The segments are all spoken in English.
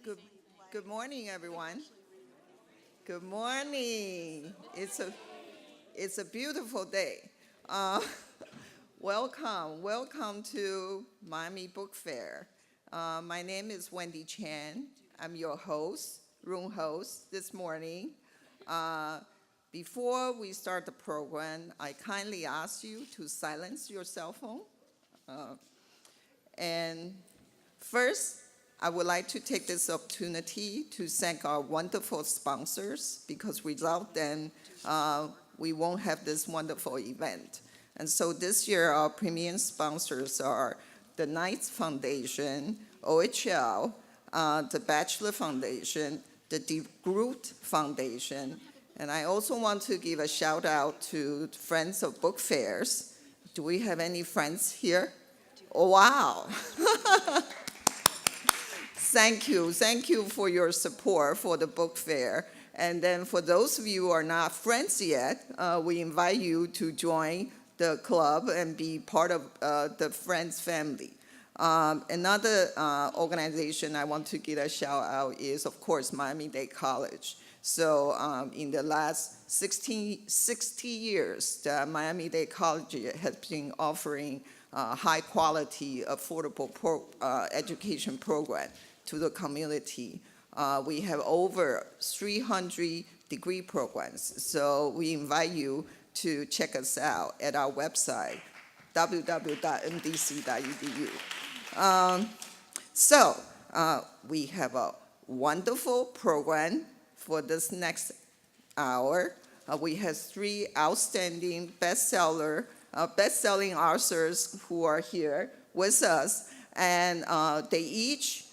Good, good morning, everyone. Good morning. It's a beautiful day. Uh, welcome to Miami Book Fair. My name is Wendy Chan. I'm your host, room host this morning. Uh, Before we start the program, I kindly ask you to silence your cell phone. And first, I would like to take this opportunity to thank our wonderful sponsors because without them, we won't have this wonderful event. And so this year, our premium sponsors are the Knights Foundation, OHL, the Bachelor Foundation, the DeGroot Foundation, and I also want to give a shout out to Friends of Book Fairs. Do we have any friends here? Oh, wow. Thank you for your support for the book fair. And then for those of you who are not friends yet, we invite you to join the club and be part of the Friends family. Another organization I want to give a shout out is, of course, Miami-Dade College. So in the last 60 years, the Miami-Dade College has been offering high quality, affordable education program to the community. We have over 300 degree programs. So we invite you to check us out at our website, www.mdc.edu. We have a wonderful program for this next hour. We have three outstanding best-selling authors who are here with us, and they each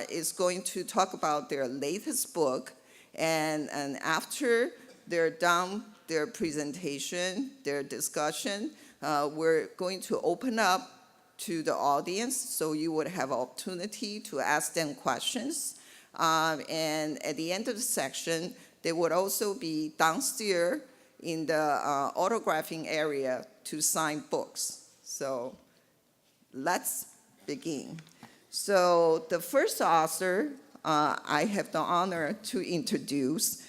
is going to talk about their latest book, and after they're done their presentation, their discussion, we're going to open up to the audience so you would have opportunity to ask them questions. And at the end of the section, they would also be downstairs in the autographing area to sign books. So let's begin. So the first author I have the honor to introduce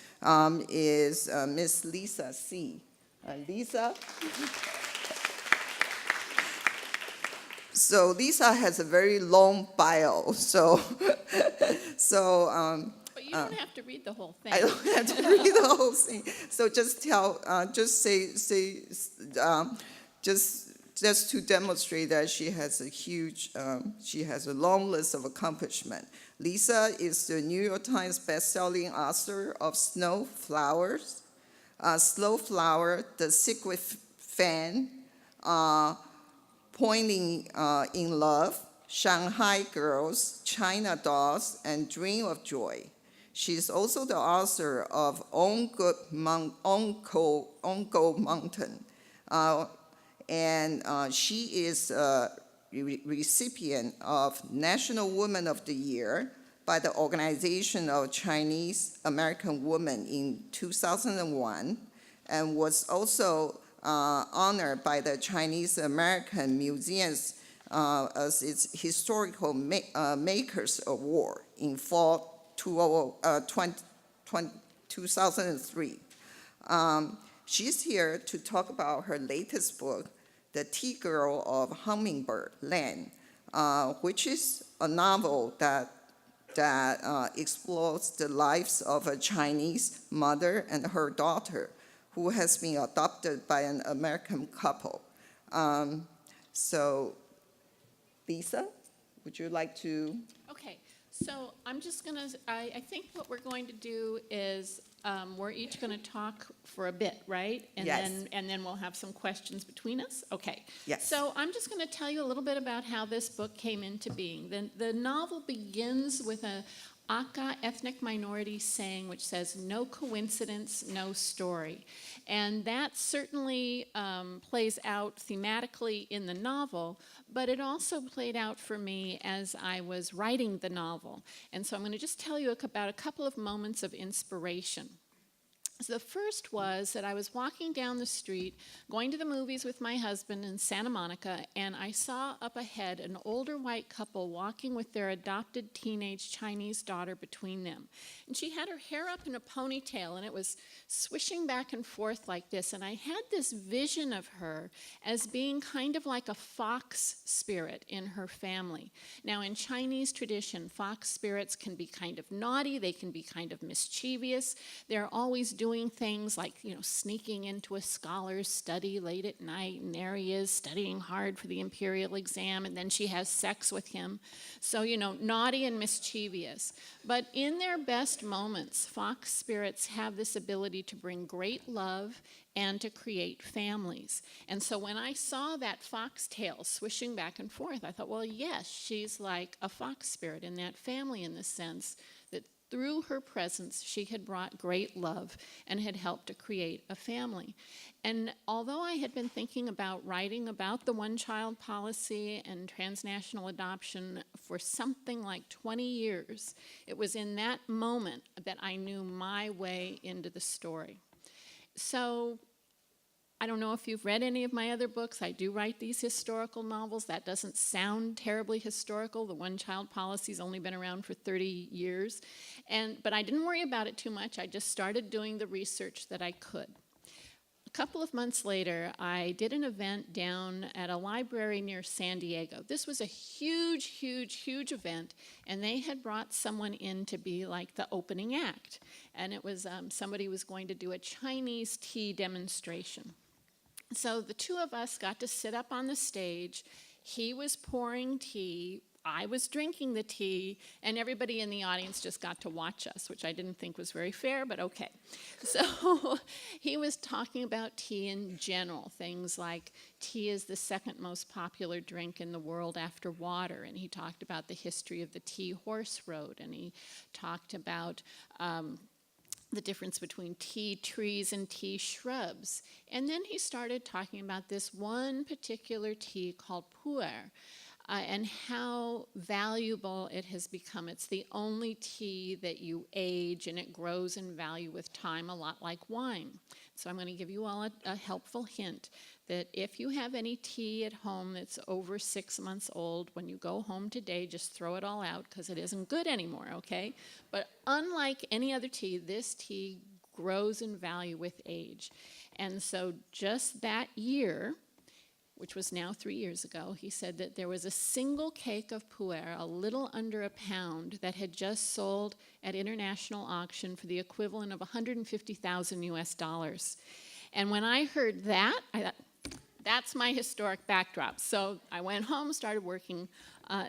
is Miss Lisa See. Lisa. So Lisa has a very long bio. So But you don't have to read the whole thing. I don't have to read the whole thing. So just just to demonstrate that she has she has a long list of accomplishment. Lisa is the New York Times bestselling author of Snow Flowers, Slow Flower, The Secret Fan, Pointing in Love, Shanghai Girls, China Dolls, and Dream of Joy. She's also the author of On Gold Mountain. And she is a recipient of National Woman of the Year by the Organization of Chinese American Women in 2001, and was also honored by the Chinese American Museums as its Historical Makers Award in fall 2003. She's here to talk about her latest book, The Tea Girl of Hummingbird Land, which is a novel that explores the lives of a Chinese mother and her daughter who has been adopted by an American couple. So, Lisa, would you like to? Okay, so I'm just going to, I think what we're going to do is we're each going to talk for a bit, right? And Yes. then we'll have some questions between us. Okay. Yes. So I'm just going to tell you a little bit about how this book came into being. The novel begins with a Aka ethnic minority saying, which says, "No coincidence, no story." And that certainly plays out thematically in the novel, but it also played out for me as I was writing the novel. And so I'm going to just tell you about a couple of moments of inspiration. So the first was that I was walking down the street, going to the movies with my husband in Santa Monica, and I saw up ahead an older white couple walking with their adopted teenage Chinese daughter between them. And she had her hair up in a ponytail, and it was swishing back and forth like this. And I had this vision of her as being kind of like a fox spirit in her family. Now, in Chinese tradition, fox spirits can be kind of naughty, they can be kind of mischievous. They're always doing things like, sneaking into a scholar's study late at night, and there he is studying hard for the imperial exam, and then she has sex with him. So, naughty and mischievous. But in their best moments, fox spirits have this ability to bring great love and to create families. And so when I saw that foxtail swishing back and forth, I thought, well, yes, she's like a fox spirit in that family, in the sense that through her presence, she had brought great love and had helped to create a family. And although I had been thinking about writing about the one-child policy and transnational adoption for something like 20 years, it was in that moment that I knew my way into the story. So I don't know if you've read any of my other books. I do write these historical novels. That doesn't sound terribly historical. The one-child policy's only been around for 30 years. But I didn't worry about it too much. I just started doing the research that I could. A couple of months later, I did an event down at a library near San Diego. This was a huge, huge, huge event, and they had brought someone in to be like the opening act. And it was somebody was going to do a Chinese tea demonstration. So the two of us got to sit up on the stage. He was pouring tea, I was drinking the tea, and everybody in the audience just got to watch us, which I didn't think was very fair, but okay. So he was talking about tea in general, things like tea is the second most popular drink in the world after water, and he talked about the history of the tea horse road, and he talked about the difference between tea trees and tea shrubs. And then he started talking about this one particular tea called pu'er, and how valuable it has become. It's the only tea that you age, and it grows in value with time, a lot like wine. So I'm going to give you all a helpful hint that if you have any tea at home that's over 6 months old, when you go home today, just throw it all out because it isn't good anymore, okay? But unlike any other tea, this tea grows in value with age. And so just that year, which was now 3 years ago, he said that there was a single cake of pu'er, a little under a pound, that had just sold at international auction for the equivalent of 150,000 US dollars. And when I heard that, I thought, that's my historic backdrop. So I went home, started working,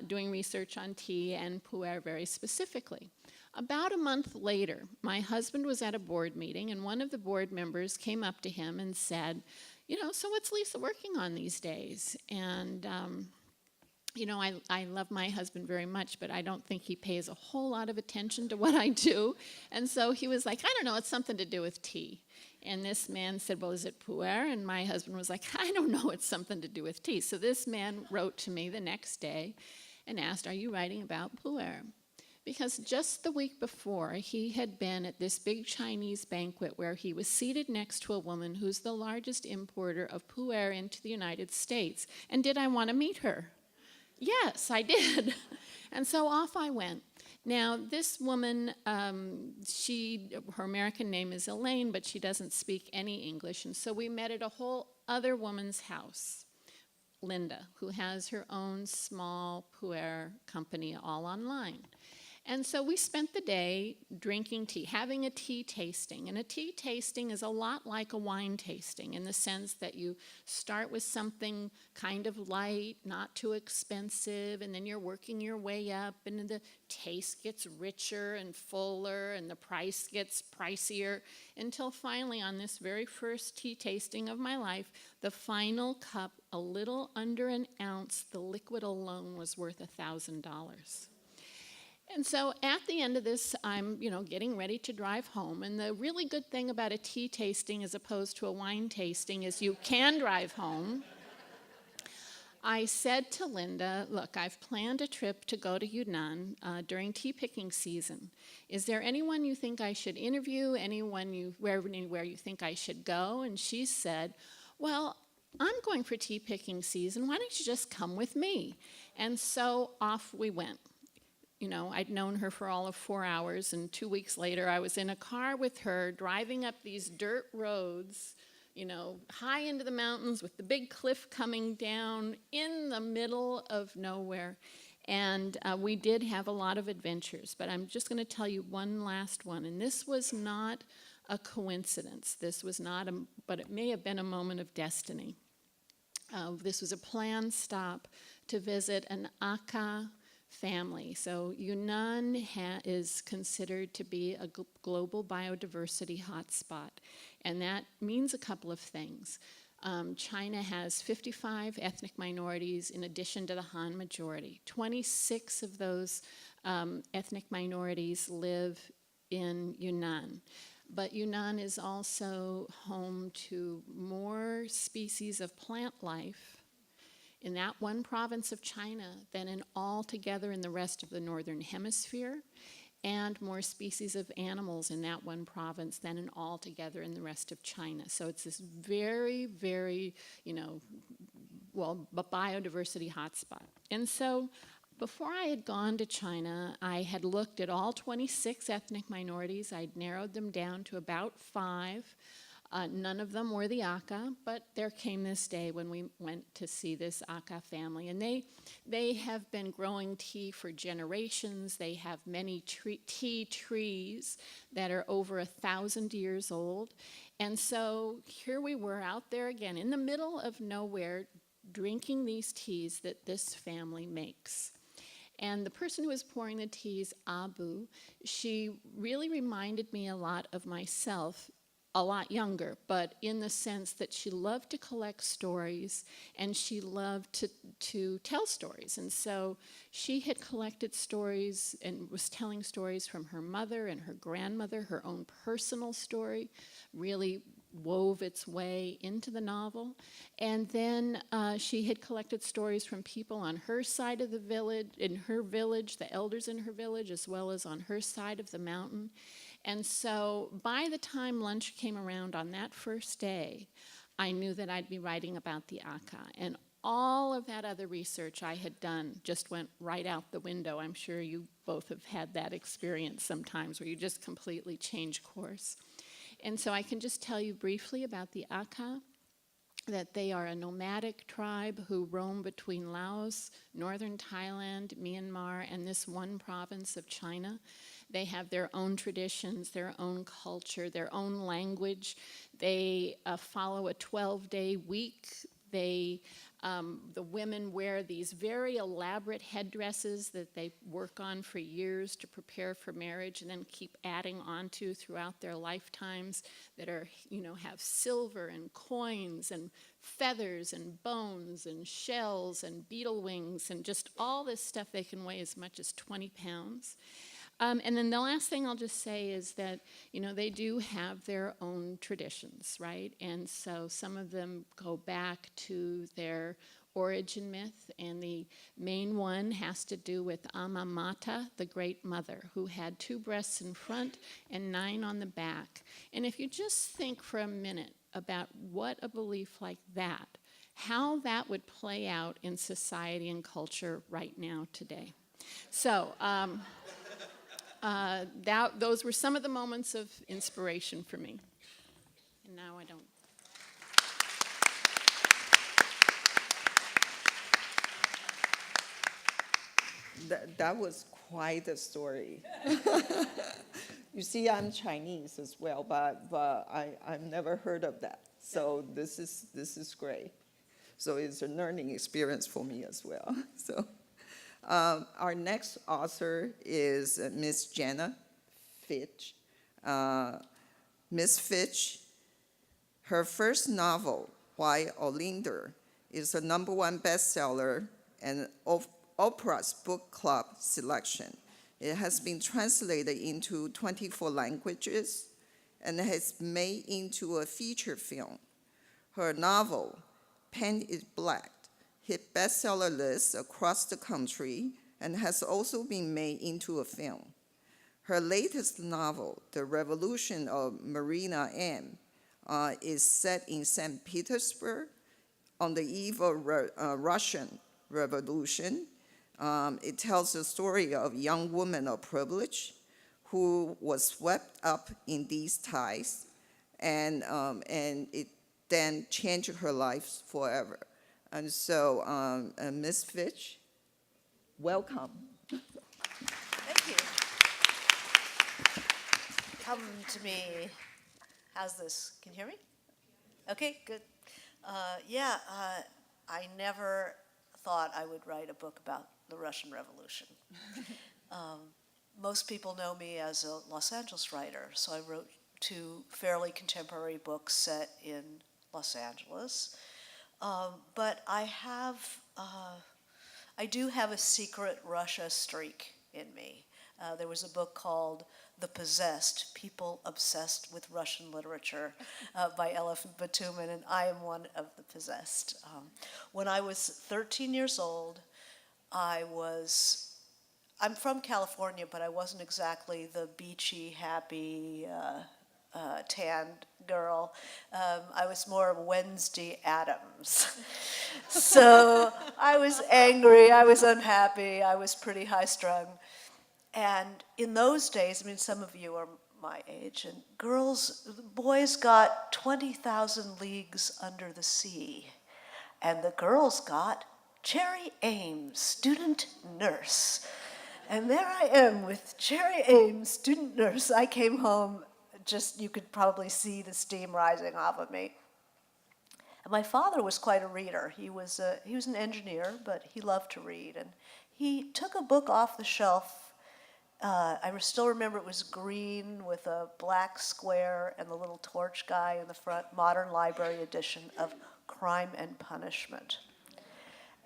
doing research on tea and pu'er very specifically. About a month later, my husband was at a board meeting, and one of the board members came up to him and said, so what's Lisa working on these days? And, I love my husband very much, but I don't think he pays a whole lot of attention to what I do. And so he was like, I don't know, it's something to do with tea. And this man said, well, is it pu'er? And my husband was like, I don't know, it's something to do with tea. So this man wrote to me the next day and asked, are you writing about pu'er? Because just the week before, he had been at this big Chinese banquet where he was seated next to a woman who's the largest importer of pu'er into the United States. And did I want to meet her? Yes, I did. And so off I went. Now, this woman, her American name is Elaine, but she doesn't speak any English. And so we met at a whole other woman's house, Linda, who has her own small pu'er company all online. And so we spent the day drinking tea, having a tea tasting. And a tea tasting is a lot like a wine tasting in the sense that you start with something kind of light, not too expensive, and then you're working your way up, and the taste gets richer and fuller, and the price gets pricier, until finally, on this very first tea tasting of my life, the final cup, a little under an ounce, the liquid alone was worth $1,000. And so at the end of this, I'm, getting ready to drive home. And the really good thing about a tea tasting as opposed to a wine tasting is you can drive home. I said to Linda, look, I've planned a trip to go to Yunnan during tea picking season. Is there anyone you think I should interview, anywhere you think I should go? And she said, well, I'm going for tea picking season. Why don't you just come with me? And so off we went. You know, I'd known her for all of 4 hours, and 2 weeks later I was in a car with her driving up these dirt roads, you know, high into the mountains with the big cliff coming down in the middle of nowhere. And we did have a lot of adventures, but I'm just going to tell you one last one. And this was not a coincidence. This was not, but it may have been a moment of destiny. This was a planned stop to visit an Aka family. So Yunnan is considered to be a global biodiversity hotspot, and that means a couple of things. China has 55 ethnic minorities in addition to the Han majority. 26 of those ethnic minorities live in Yunnan. But Yunnan is also home to more species of plant life in that one province of China than in altogether in the rest of the northern hemisphere, and more species of animals in that one province than in altogether in the rest of China. So it's this very, very, biodiversity hotspot. And so before I had gone to China, I had looked at all 26 ethnic minorities. I'd narrowed them down to about 5. None of them were the Aka, but there came this day when we went to see this Aka family. And they have been growing tea for generations. They have many tea trees that are over 1,000 years old. And so here we were out there again in the middle of nowhere drinking these teas that this family makes. And the person who was pouring the teas, Abu, she really reminded me a lot of myself, a lot younger, but in the sense that she loved to collect stories and she loved to tell stories. And so she had collected stories and was telling stories from her mother and her grandmother. Her own personal story really wove its way into the novel. And then she had collected stories from people on her side of the village, in her village, the elders in her village, as well as on her side of the mountain. And so by the time lunch came around on that first day, I knew that I'd be writing about the Aka. And all of that other research I had done just went right out the window. I'm sure you both have had that experience sometimes where you just completely change course. And so I can just tell you briefly about the Aka, that they are a nomadic tribe who roam between Laos, northern Thailand, Myanmar, and this one province of China. They have their own traditions, their own culture, their own language. They follow a 12-day week. The women wear these very elaborate headdresses that they work on for years to prepare for marriage and then keep adding onto throughout their lifetimes that are, have silver and coins and feathers and bones and shells and beetle wings and just all this stuff. They can weigh as much as 20 pounds. And then the last thing I'll just say is that, they do have their own traditions, right? And so some of them go back to their origin myth, and the main one has to do with Amma Mata, the Great Mother, who had 2 breasts in front and 9 on the back. And if you just think for a minute about what a belief like that, how that would play out in society and culture right now today. So, those were some of the moments of inspiration for me. And now I don't. That was quite a story. You see, I'm Chinese as well, but I've never heard of that. So this is great. So it's a learning experience for me as well. So. Our next author is Miss Jenna Fitch. Miss Fitch, her first novel, Why Olinder, is a #1 bestseller and Oprah's book club selection. It has been translated into 24 languages and has made into a feature film. Her novel, Paint is Black, hit bestseller lists across the country and has also been made into a film. Her latest novel, The Revolution of Marina M., is set in St. Petersburg on the eve of Russian Revolution. It tells the story of a young woman of privilege who was swept up in these ties, and it then changed her life forever. And so, Ms. Fitch, welcome. Thank you. Come to me. How's this? Can you hear me? Okay, good. I never thought I would write a book about the Russian Revolution. Most people know me as a Los Angeles writer, so I wrote 2 fairly contemporary books set in Los Angeles. But I do have a secret Russia streak in me. There was a book called The Possessed, People Obsessed with Russian Literature by Elif Batuman, and I am one of the possessed. When I was 13 years old, I'm from California, but I wasn't exactly the beachy, happy, tanned girl. I was more Wednesday Addams. So I was angry, I was unhappy, I was pretty high-strung. And in those days, I mean, some of you are my age, and boys got 20,000 Leagues Under the Sea, and the girls got Cherry Ames, student nurse. And there I am with Cherry Ames, student nurse. I came home, you could probably see the steam rising off of me. And my father was quite a reader. He was an engineer, but he loved to read. And he took a book off the shelf. I still remember it was green with a black square and the little torch guy in the front, modern library edition of Crime and Punishment.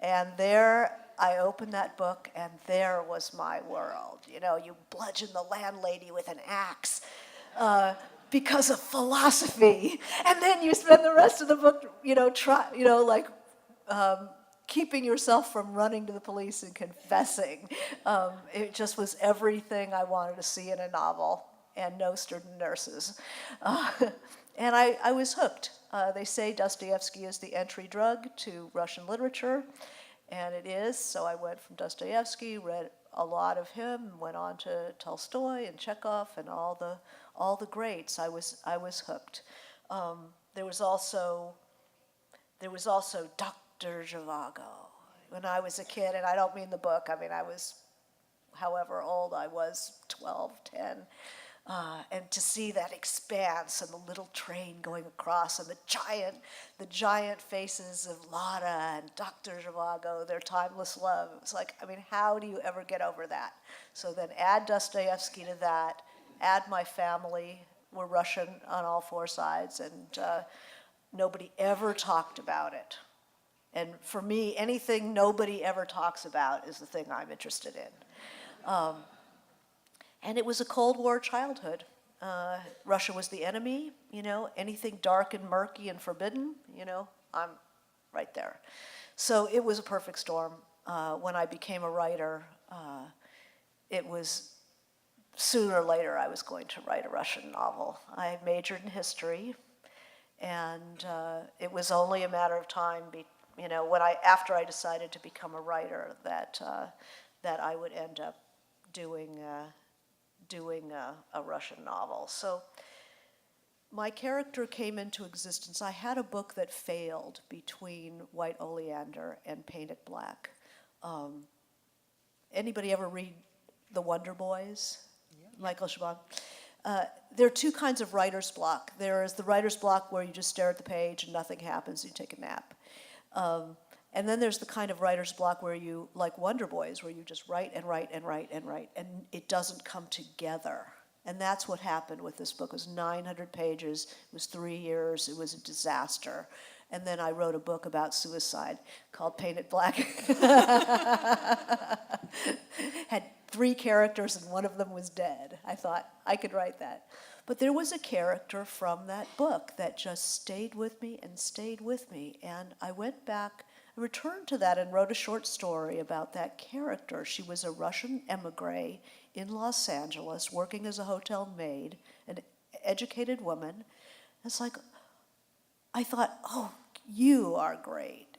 And there I opened that book, and there was my world. You know, you bludgeon the landlady with an axe because of philosophy, and then you spend the rest of the book, keeping yourself from running to the police and confessing. It just was everything I wanted to see in a novel, and no student nurses. And I was hooked. They say Dostoevsky is the entry drug to Russian literature, and it is. So I went from Dostoevsky, read a lot of him, went on to Tolstoy and Chekhov and all the greats. I was hooked. There was also Dr. Zhivago. When I was a kid, and I don't mean the book, I mean I was however old I was, 12, 10. And to see that expanse and the little train going across and the giant faces of Lara and Dr. Zhivago, their timeless love. It was like, I mean, how do you ever get over that? So then add Dostoevsky to that, add my family, we're Russian on all 4 sides, and nobody ever talked about it. And for me, anything nobody ever talks about is the thing I'm interested in. And it was a Cold War childhood. Russia was the enemy, anything dark and murky and forbidden, I'm right there. So it was a perfect storm. When I became a writer, it was sooner or later I was going to write a Russian novel. I majored in history, and it was only a matter of time, after I decided to become a writer, that I would end up doing a Russian novel. So my character came into existence. I had a book that failed between White Oleander and Painted Black. Anybody ever read The Wonder Boys? Yeah. Michael Chabon? There are 2 kinds of writer's block. There is the writer's block where you just stare at the page and nothing happens, you take a nap. And then there's the kind of writer's block where you, like Wonder Boys, where you just write and write and write and write, and it doesn't come together. And that's what happened with this book. It was 900 pages, it was 3 years, it was a disaster. And then I wrote a book about suicide called Painted Black. Had 3 characters and one of them was dead. I thought I could write that. But there was a character from that book that just stayed with me and stayed with me. And I went back I returned to that and wrote a short story about that character. She was a Russian emigre in Los Angeles, working as a hotel maid, an educated woman. It's like, I thought, oh, you are great.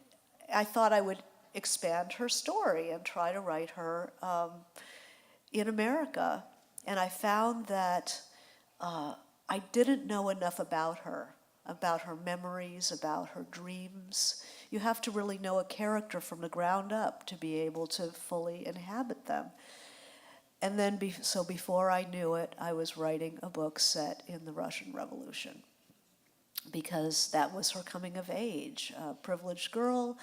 I thought I would expand her story and try to write her in America. And I found that I didn't know enough about her memories, about her dreams. You have to really know a character from the ground up to be able to fully inhabit them. And then, so before I knew it, I was writing a book set in the Russian Revolution, because that was her coming of age. A privileged girl,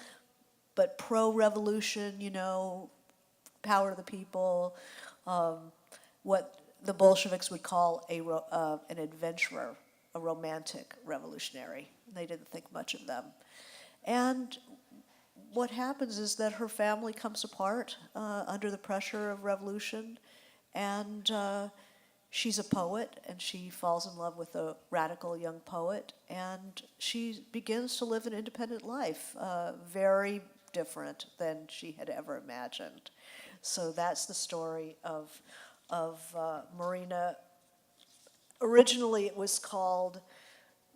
but pro-revolution, you know, power to the people, what the Bolsheviks would call an adventurer, a romantic revolutionary. They didn't think much of them. And what happens is that her family comes apart under the pressure of revolution, and she's a poet, and she falls in love with a radical young poet, and she begins to live an independent life, very different than she had ever imagined. So that's the story of Marina. Originally it was called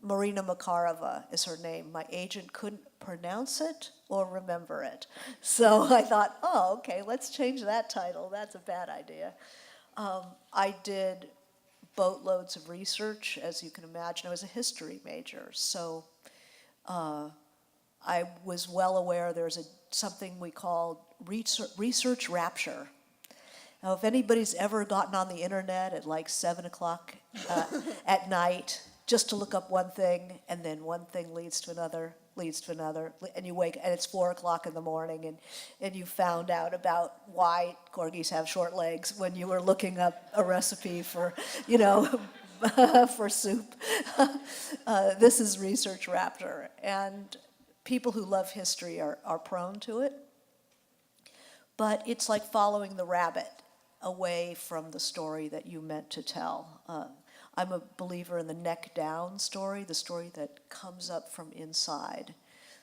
Marina Makarova is her name. My agent couldn't pronounce it or remember it. So I thought, oh, okay, let's change that title. That's a bad idea. I did boatloads of research, as you can imagine. I was a history major, so I was well aware there's something we called research rapture. Now, if anybody's ever gotten on the internet at like 7 o'clock at night just to look up one thing, and then one thing leads to another, and you wake, and it's 4 o'clock in the morning, and you found out about why corgis have short legs when you were looking up a recipe for, you know, for soup. This is research rapture, and people who love history are prone to it. But it's like following the rabbit away from the story that you meant to tell. I'm a believer in the neck down story, the story that comes up from inside.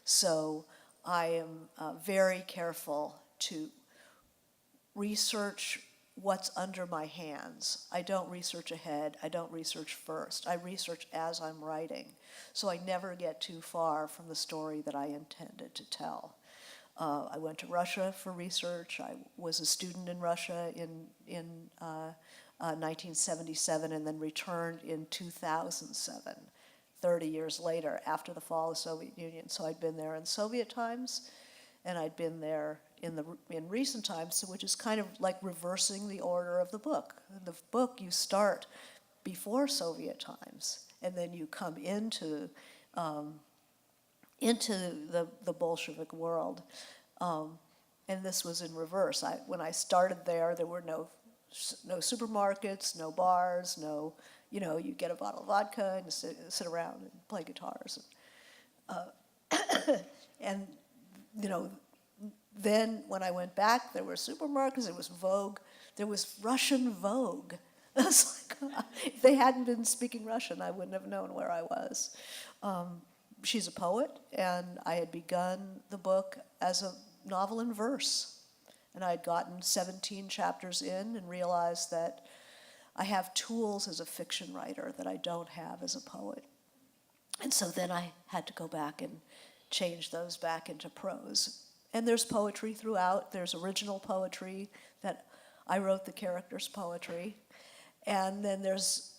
So I am very careful to research what's under my hands. I don't research ahead, I don't research first. I research as I'm writing. So I never get too far from the story that I intended to tell. I went to Russia for research. I was a student in Russia in 1977, and then returned in 2007, 30 years later, after the fall of the Soviet Union. So I'd been there in Soviet times, and I'd been there in recent times, which is kind of like reversing the order of the book. In the book, you start before Soviet times, and then you come into the Bolshevik world. And this was in reverse. When I started there were no supermarkets, no bars, no, you know, you get a bottle of vodka and sit around and play guitars. And, you know, then when I went back, there were supermarkets, there was Vogue, there was Russian Vogue. It's like, if they hadn't been speaking Russian, I wouldn't have known where I was. She's a poet, and I had begun the book as a novel in verse. And I had gotten 17 chapters in and realized that I have tools as a fiction writer that I don't have as a poet. And so then I had to go back and change those back into prose. And there's poetry throughout. There's original poetry that I wrote the characters' poetry. And then there's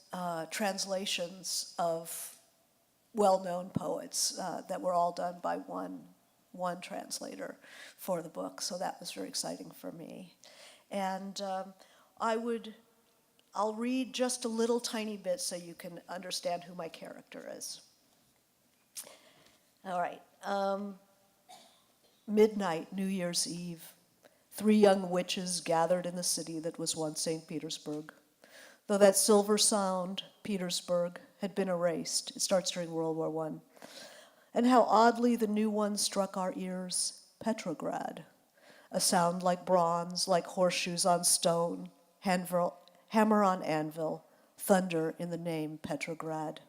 translations of well-known poets that were all done by one translator for the book. So that was very exciting for me. And I'll read just a little tiny bit so you can understand who my character is. All right. Midnight, New Year's Eve. 3 young witches gathered in the city that was once St. Petersburg. Though that silver sound, Petersburg, had been erased. It starts during World War I. And how oddly the new one struck our ears, Petrograd. A sound like bronze, like horseshoes on stone, hammer on anvil, thunder in the name Petrograd.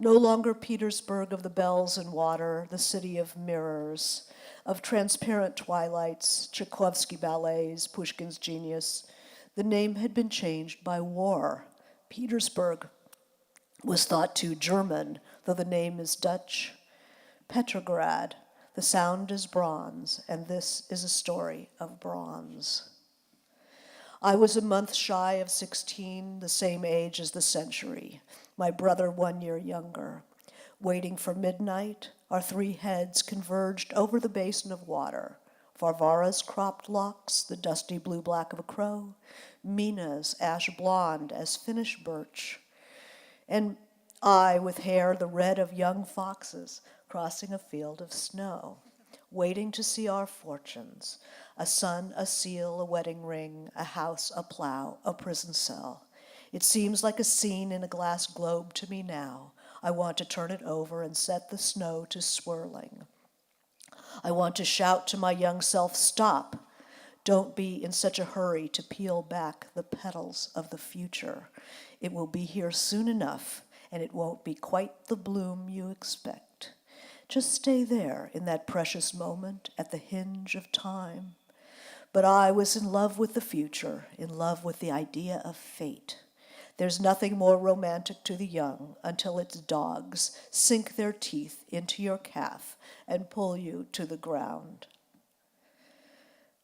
No longer Petersburg of the bells and water, the city of mirrors, of transparent twilights, Tchaikovsky ballets, Pushkin's genius. The name had been changed by war. Petersburg was thought too German, though the name is Dutch. Petrograd, the sound is bronze, and this is a story of bronze. I was a month shy of 16, the same age as the century, my brother 1 year younger. Waiting for midnight, our three heads converged over the basin of water. Varvara's cropped locks, the dusty blue-black of a crow, Mina's ash blonde as Finnish birch, and I with hair the red of young foxes crossing a field of snow, waiting to see our fortunes, a son, a seal, a wedding ring, a house, a plow, a prison cell. It seems like a scene in a glass globe to me now. I want to turn it over and set the snow to swirling. I want to shout to my young self, stop. Don't be in such a hurry to peel back the petals of the future. It will be here soon enough, and it won't be quite the bloom you expect. Just stay there in that precious moment at the hinge of time. But I was in love with the future, in love with the idea of fate. There's nothing more romantic to the young until its dogs sink their teeth into your calf and pull you to the ground.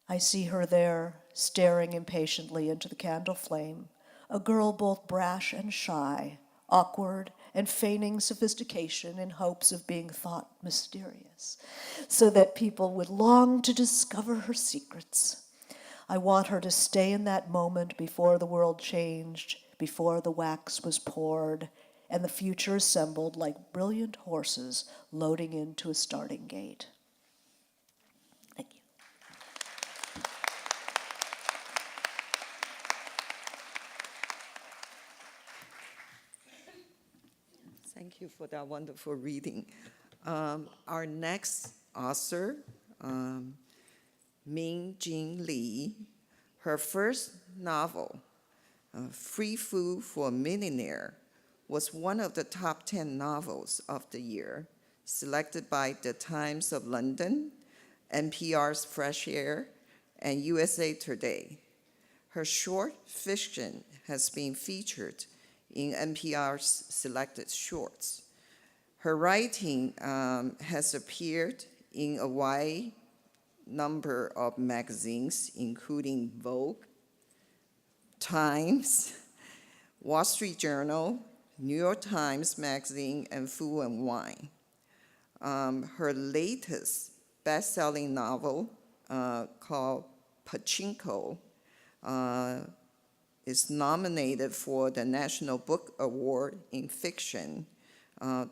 I see her there, staring impatiently into the candle flame, a girl both brash and shy, awkward and feigning sophistication in hopes of being thought mysterious, so that people would long to discover her secrets. I want her to stay in that moment before the world changed, before the wax was poured, and the future assembled like brilliant horses loading into a starting gate. Thank you. Thank you for that wonderful reading. Our next author, Ming Jin Lee, her first novel, Free Food for a Millionaire, was one of the top 10 novels of the year, selected by The Times of London, NPR's Fresh Air, and USA Today. Her short fiction has been featured in NPR's selected shorts. Her writing has appeared in a wide number of magazines, including Vogue, Times, Wall Street Journal, New York Times Magazine, and Food and Wine. Her latest best-selling novel called Pachinko is nominated for the National Book Award in Fiction,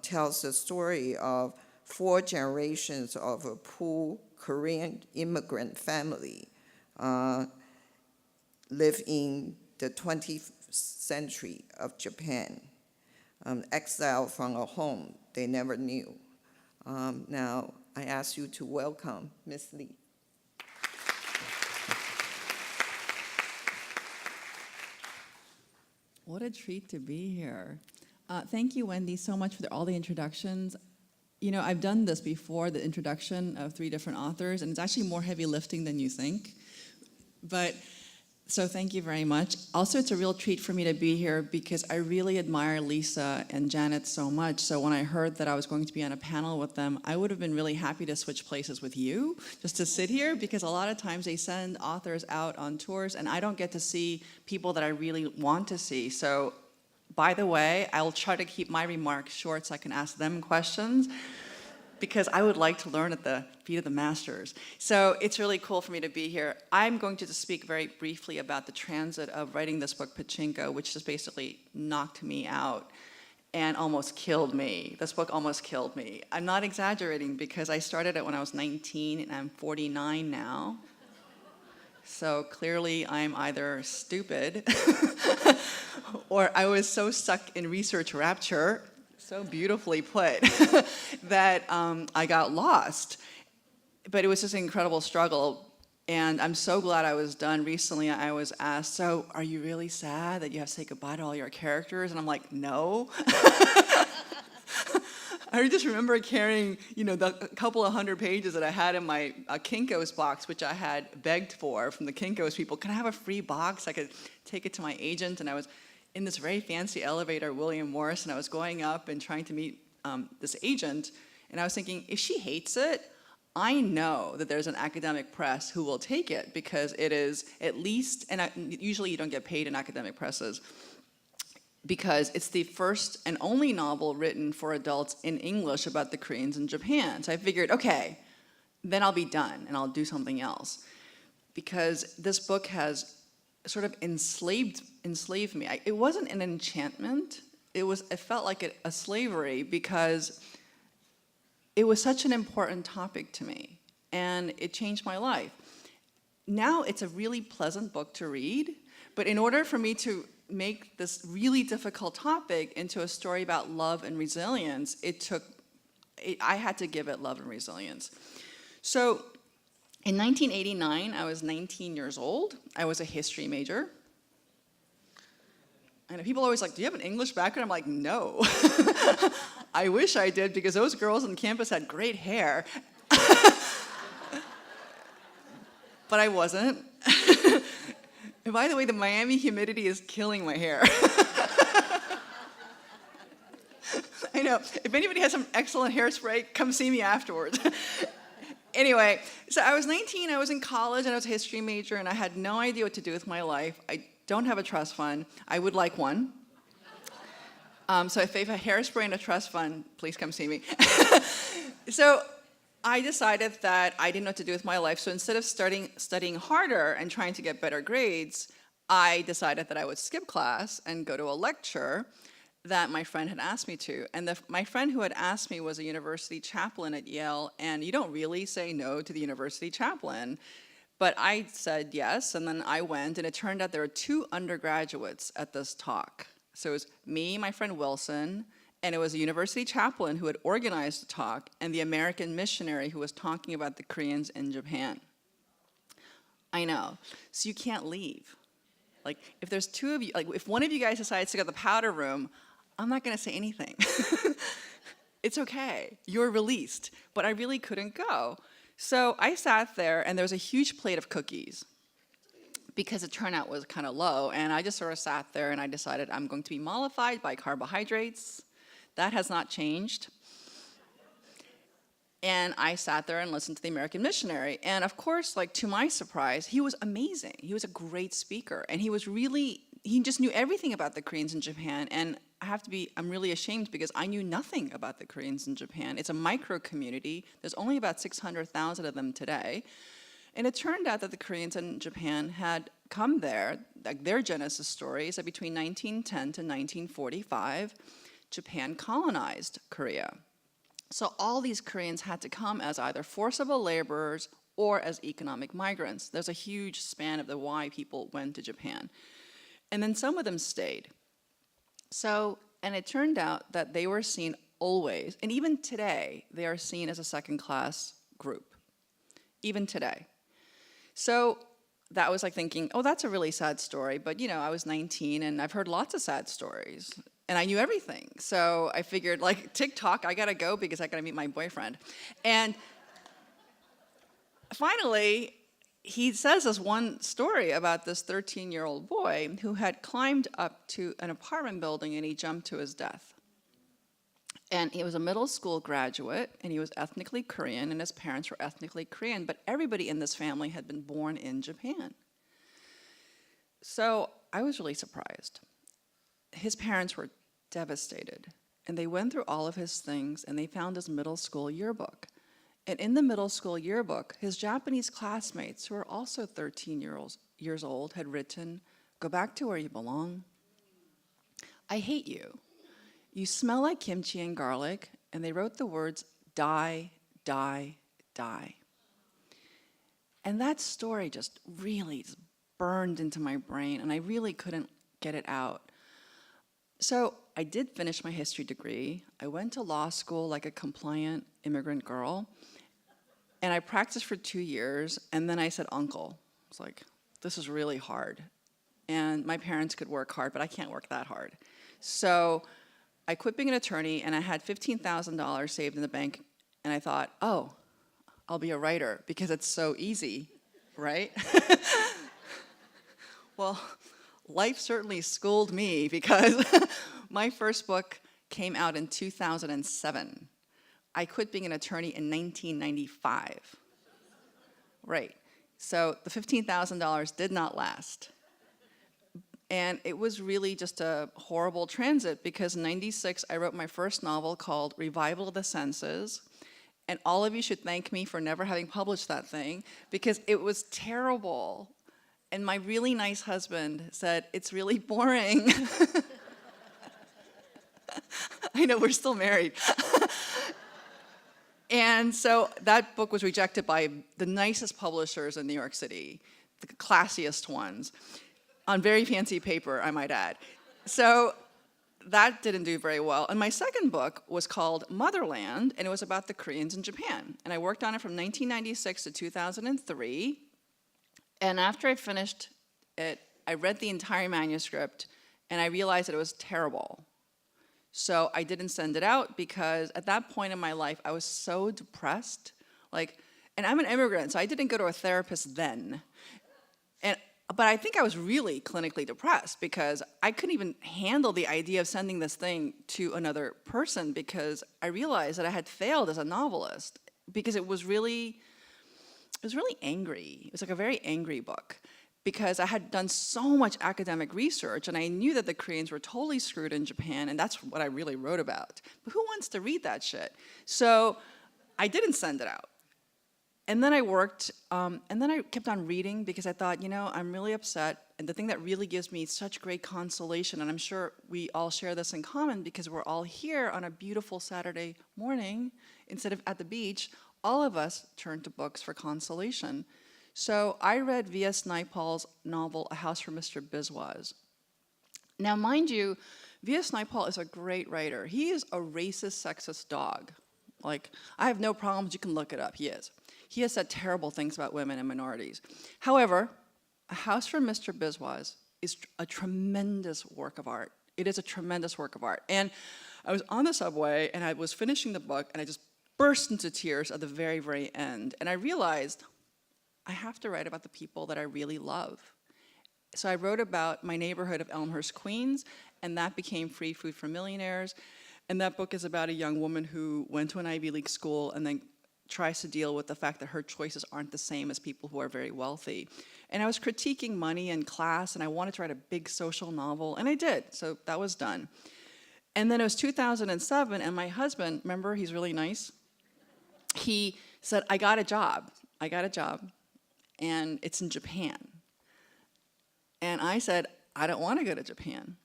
tells the story of 4 generations of a poor Korean immigrant family live in the 20th century of Japan, exiled from a home they never knew. Now, I ask you to welcome Ms. Lee. What a treat to be here. Thank you, Wendy, so much for all the introductions. You know, I've done this before, the introduction of 3 different authors, and it's actually more heavy lifting than you think. So thank you very much. Also, it's a real treat for me to be here because I really admire Lisa and Janet so much. So when I heard that I was going to be on a panel with them, I would have been really happy to switch places with you, just to sit here, because a lot of times they send authors out on tours and I don't get to see people that I really want to see. So, by the way, I'll try to keep my remarks short so I can ask them questions, because I would like to learn at the feet of the masters. So it's really cool for me to be here. I'm going to just speak very briefly about the transit of writing this book, Pachinko, which just basically knocked me out and almost killed me. This book almost killed me. I'm not exaggerating, because I started it when I was 19 and I'm 49 now. So clearly I'm either stupid or I was so stuck in research rapture, so beautifully put, that I got lost. But it was just an incredible struggle, and I'm so glad I was done. Recently I was asked, so are you really sad that you have to say goodbye to all your characters? And I'm like, no. I just remember carrying, the couple of 100 pages that I had in my Kinko's box, which I had begged for from the Kinko's people. Can I have a free box? I could take it to my agent. And I was in this very fancy elevator, William Morris, and I was going up and trying to meet this agent. And I was thinking, if she hates it, I know that there's an academic press who will take it, because it is at least, and usually you don't get paid in academic presses, because it's the first and only novel written for adults in English about the Koreans in Japan. So I figured, okay, then I'll be done and I'll do something else. Because this book has sort of enslaved me. It wasn't an enchantment. It felt like a slavery, because it was such an important topic to me, and it changed my life. Now it's a really pleasant book to read, but in order for me to make this really difficult topic into a story about love and resilience, I had to give it love and resilience. So in 1989, I was 19 years old. I was a history major. And people are always like, do you have an English background? I'm like, no. I wish I did, because those girls on campus had great hair. But I wasn't. And by the way, the Miami humidity is killing my hair. I know. If anybody has some excellent hairspray, come see me afterwards. Anyway, so I was 19, I was in college, and I was a history major, and I had no idea what to do with my life. I don't have a trust fund. I would like one. So if they have a hairspray and a trust fund, please come see me. So I decided that I didn't know what to do with my life. So instead of studying harder and trying to get better grades, I decided that I would skip class and go to a lecture that my friend had asked me to. And my friend who had asked me was a university chaplain at Yale, and you don't really say no to the university chaplain. But I said yes, and then I went, and it turned out there were 2 undergraduates at this talk. So it was me, my friend Wilson, and it was a university chaplain who had organized the talk, and the American missionary who was talking about the Koreans in Japan. I know. So you can't leave. Like, if there's 2 of you, like if one of you guys decides to go to the powder room, I'm not gonna say anything. It's okay, you're released. But I really couldn't go. So I sat there, and there was a huge plate of cookies, because the turnout was kind of low, and I just sort of sat there, and I decided I'm going to be mollified by carbohydrates. That has not changed. And I sat there and listened to the American missionary. And of course, like, to my surprise, he was amazing. He was a great speaker, and he just knew everything about the Koreans in Japan. And I'm really ashamed, because I knew nothing about the Koreans in Japan. It's a micro community. There's only about 600,000 of them today. And it turned out that the Koreans in Japan had come there, like their genesis story is that between 1910 to 1945, Japan colonized Korea. So all these Koreans had to come as either forcible laborers or as economic migrants. There's a huge span of why people went to Japan. And then some of them stayed. So, and it turned out that they were seen always, and even today, they are seen as a second-class group, even today. So that was like thinking, oh, that's a really sad story, but I was 19 and I've heard lots of sad stories, and I knew everything. So I figured, like, TikTok, I gotta go because I gotta meet my boyfriend. And finally, he says this one story about this 13-year-old boy who had climbed up to an apartment building and he jumped to his death. And he was a middle school graduate, and he was ethnically Korean, and his parents were ethnically Korean, but everybody in this family had been born in Japan. So I was really surprised. His parents were devastated, and they went through all of his things, and they found his middle school yearbook. And in the middle school yearbook, his Japanese classmates, who were also 13 years old, had written, "Go back to where you belong. I hate you. You smell like kimchi and garlic," and they wrote the words, "die, die, die." And that story just really burned into my brain, and I really couldn't get it out. So I did finish my history degree. I went to law school like a compliant immigrant girl, and I practiced for 2 years, and then I said, "Uncle," I was like, this is really hard. And my parents could work hard, but I can't work that hard. So I quit being an attorney, and I had $15,000 saved in the bank, and I thought, oh, I'll be a writer because it's so easy, right? Well, life certainly schooled me because my first book came out in 2007. I quit being an attorney in 1995. Right. So the $15,000 did not last. And it was really just a horrible transit because in 96 I wrote my first novel called Revival of the Senses. And all of you should thank me for never having published that thing because it was terrible. And my really nice husband said, it's really boring. I know, we're still married. And so that book was rejected by the nicest publishers in New York City, the classiest ones, on very fancy paper, I might add. So that didn't do very well. And my second book was called Motherland, and it was about the Koreans in Japan. And I worked on it from 1996 to 2003. And after I finished it, I read the entire manuscript, and I realized that it was terrible. So I didn't send it out because at that point in my life, I was so depressed. And I'm an immigrant, so I didn't go to a therapist then. But I think I was really clinically depressed because I couldn't even handle the idea of sending this thing to another person because I realized that I had failed as a novelist because it was really angry. It was like a very angry book because I had done so much academic research and I knew that the Koreans were totally screwed in Japan, and that's what I really wrote about. But who wants to read that shit? So I didn't send it out. And then I worked, and then I kept on reading because I thought, I'm really upset. And the thing that really gives me such great consolation, and I'm sure we all share this in common because we're all here on a beautiful Saturday morning instead of at the beach, all of us turn to books for consolation. So I read V.S. Naipaul's novel, A House for Mr. Biswas. Now, mind you, V.S. Naipaul is a great writer. He is a racist, sexist dog. I have no problems, you can look it up, he is. He has said terrible things about women and minorities. However, A House for Mr. Biswas is a tremendous work of art. It is a tremendous work of art. And I was on the subway, and I was finishing the book, and I just burst into tears at the very, very end. And I realized I have to write about the people that I really love. So I wrote about my neighborhood of Elmhurst, Queens, and that became Free Food for Millionaires. And that book is about a young woman who went to an Ivy League school and then tries to deal with the fact that her choices aren't the same as people who are very wealthy. And I was critiquing money and class, and I wanted to write a big social novel, and I did, so that was done. And then it was 2007, and my husband, remember, he's really nice, he said, I got a job, and it's in Japan. And I said, I don't want to go to Japan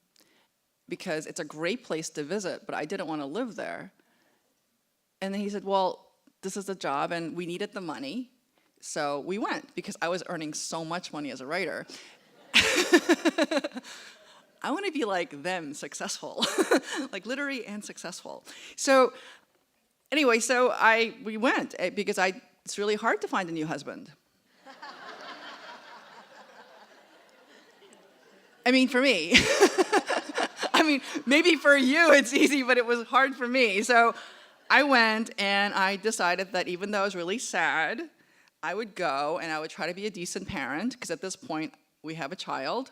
because it's a great place to visit, but I didn't want to live there. And then he said, well, this is a job and we needed the money, so we went because I was earning so much money as a writer. I want to be like them, successful, like literary and successful. So anyway, we went because it's really hard to find a new husband. I mean, for me. I mean, maybe for you it's easy, but it was hard for me. So I went and I decided that even though I was really sad, I would go and I would try to be a decent parent, because at this point we have a child,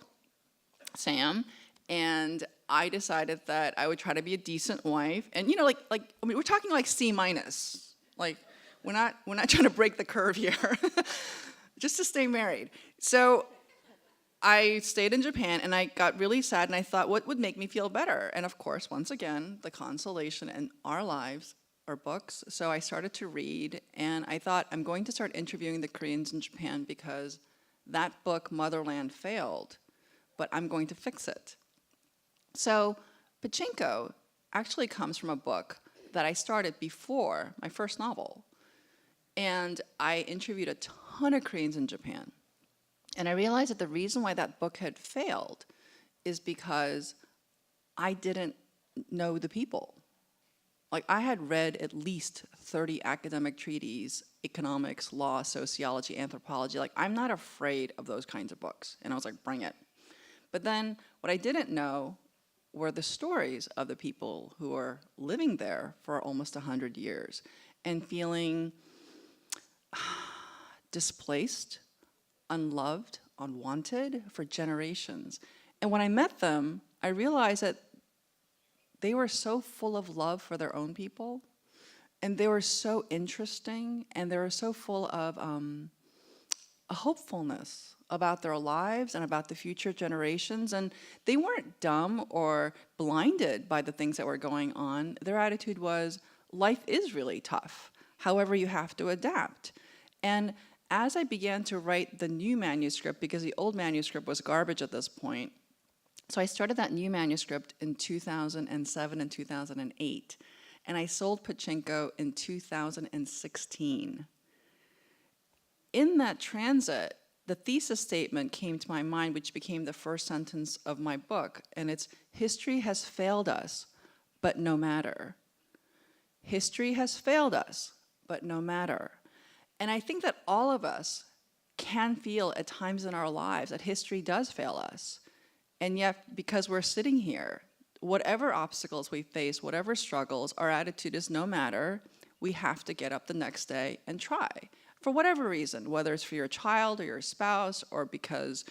Sam, and I decided that I would try to be a decent wife. And we're talking like C-. Like we're not trying to break the curve here. Just to stay married. So I stayed in Japan and I got really sad and I thought, what would make me feel better? And of course, once again, the consolation in our lives are books. So I started to read and I thought, I'm going to start interviewing the Koreans in Japan because that book, Motherland, failed, but I'm going to fix it. So Pachinko actually comes from a book that I started before my first novel. And I interviewed a ton of Koreans in Japan. And I realized that the reason why that book had failed is because I didn't know the people. Like, I had read at least 30 academic treatises, economics, law, sociology, anthropology. Like, I'm not afraid of those kinds of books. And I was like, bring it. But then what I didn't know were the stories of the people who are living there for almost 100 years and feeling displaced, unloved, unwanted for generations. And when I met them, I realized that they were so full of love for their own people, and they were so interesting, and they were so full of a hopefulness about their lives and about the future generations. And they weren't dumb or blinded by the things that were going on. Their attitude was, life is really tough. However, you have to adapt. And as I began to write the new manuscript, because the old manuscript was garbage at this point, so I started that new manuscript in 2007 and 2008, and I sold Pachinko in 2016. In that transit, the thesis statement came to my mind, which became the first sentence of my book, and it's, history has failed us, but no matter. History has failed us, but no matter. And I think that all of us can feel at times in our lives that history does fail us. And yet, because we're sitting here, whatever obstacles we face, whatever struggles, our attitude is no matter, we have to get up the next day and try. For whatever reason, whether it's for your child or your spouse, or because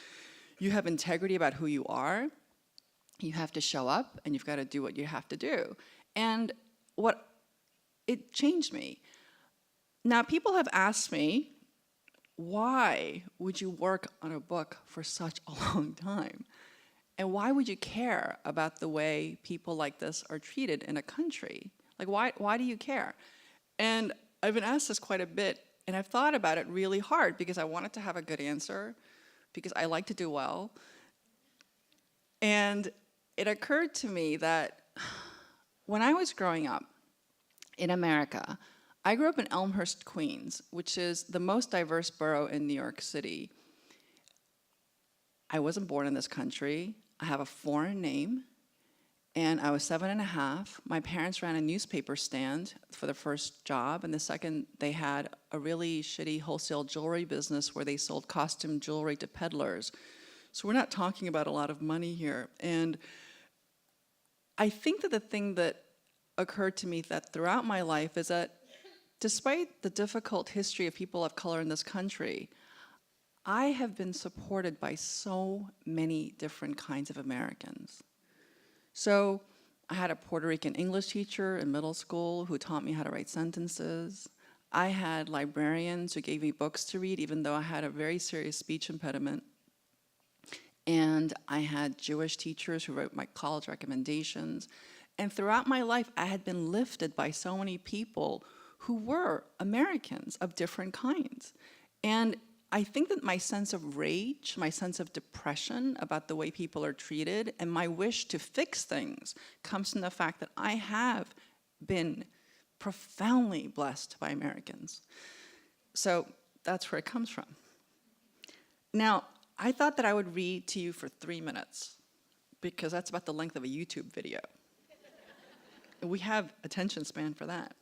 you have integrity about who you are, you have to show up and you've got to do what you have to do. And it changed me. Now, people have asked me, why would you work on a book for such a long time? And why would you care about the way people like this are treated in a country? Like, why do you care? And I've been asked this quite a bit, and I've thought about it really hard because I wanted to have a good answer, because I like to do well. And it occurred to me that when I was growing up in America, I grew up in Elmhurst, Queens, which is the most diverse borough in New York City. I wasn't born in this country. I have a foreign name, and I was 7.5. My parents ran a newspaper stand for the first job, and the second, they had a really shitty wholesale jewelry business where they sold costume jewelry to peddlers. So we're not talking about a lot of money here. And I think that the thing that occurred to me that throughout my life is that despite the difficult history of people of color in this country, I have been supported by so many different kinds of Americans. So I had a Puerto Rican English teacher in middle school who taught me how to write sentences. I had librarians who gave me books to read, even though I had a very serious speech impediment. And I had Jewish teachers who wrote my college recommendations. And throughout my life, I had been lifted by so many people who were Americans of different kinds. And I think that my sense of rage, my sense of depression about the way people are treated, and my wish to fix things comes from the fact that I have been profoundly blessed by Americans. So that's where it comes from. Now, I thought that I would read to you for 3 minutes, because that's about the length of a YouTube video. We have attention span for that.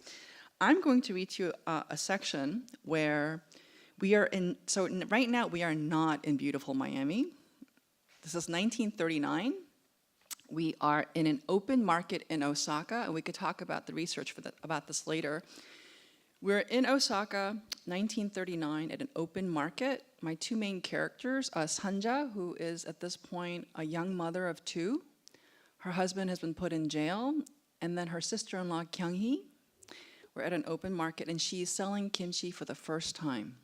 I'm going to read to you a section where we are in, so right now we are not in beautiful Miami. This is 1939. We are in an open market in Osaka, and we could talk about the research about this later. We're in Osaka, 1939, at an open market. My two main characters, Sanja, who is at this point a young mother of 2. Her husband has been put in jail, and then her sister-in-law, Kyung-hee. We're at an open market, and she's selling kimchi for the first time.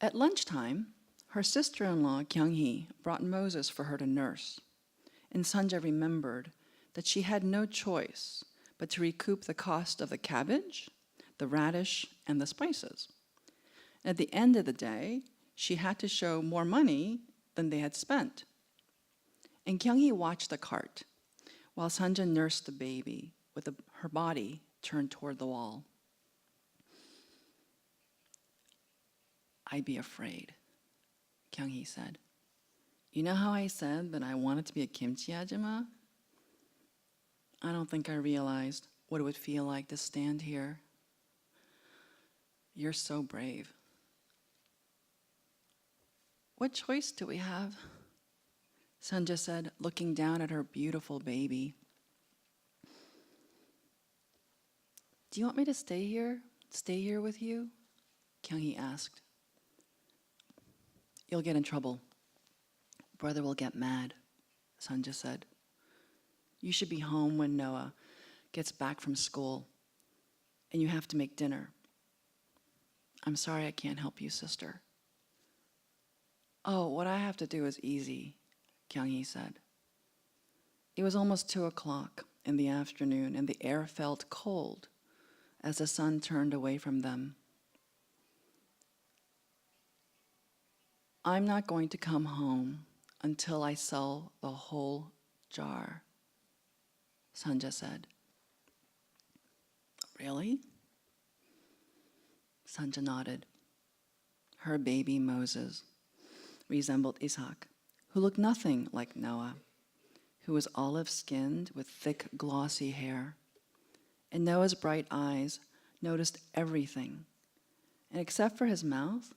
At lunchtime, her sister-in-law, Kyung-hee, brought Moses for her to nurse, and Sanja remembered that she had no choice but to recoup the cost of the cabbage, the radish, and the spices. At the end of the day, she had to show more money than they had spent. And Kyung-hee watched the cart while Sanja nursed the baby with her body turned toward the wall. "I'd be afraid," Kyung-hee said. "You know how I said that I wanted to be a kimchi ajima? I don't think I realized what it would feel like to stand here. You're so brave. What choice do we have?" Sanja said, looking down at her beautiful baby. Do you want me to stay here? Stay here with you? Kyung-hee asked. You'll get in trouble. Brother will get mad, Sanja said. You should be home when Noah gets back from school, and you have to make dinner. I'm sorry I can't help you, sister. Oh, what I have to do is easy, Kyung-hee said. It was almost 2:00 in the afternoon, and the air felt cold as the sun turned away from them. I'm not going to come home until I sell the whole jar, Sanja said. Really? Sanja nodded. Her baby Moses resembled Isaac, who looked nothing like Noah, who was olive-skinned with thick, glossy hair. And Noah's bright eyes noticed everything. And except for his mouth,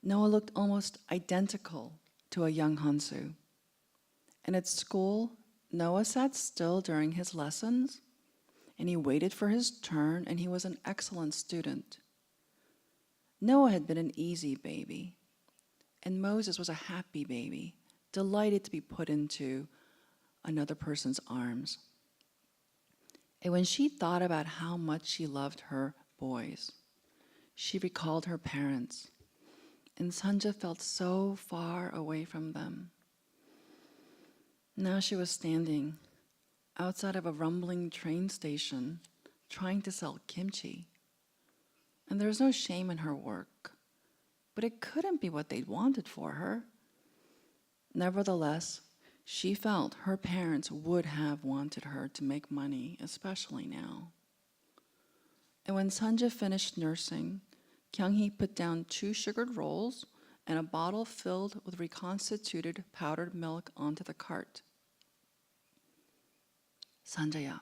Noah looked almost identical to a young Hansu. And at school, Noah sat still during his lessons, and he waited for his turn, and he was an excellent student. Noah had been an easy baby, and Moses was a happy baby, delighted to be put into another person's arms. And when she thought about how much she loved her boys, she recalled her parents, and Sanja felt so far away from them. Now she was standing outside of a rumbling train station trying to sell kimchi. And there was no shame in her work, but it couldn't be what they'd wanted for her. Nevertheless, she felt her parents would have wanted her to make money, especially now. And when Sanja finished nursing, Kyung-hee put down 2 sugared rolls and a bottle filled with reconstituted powdered milk onto the cart. Sanjaya,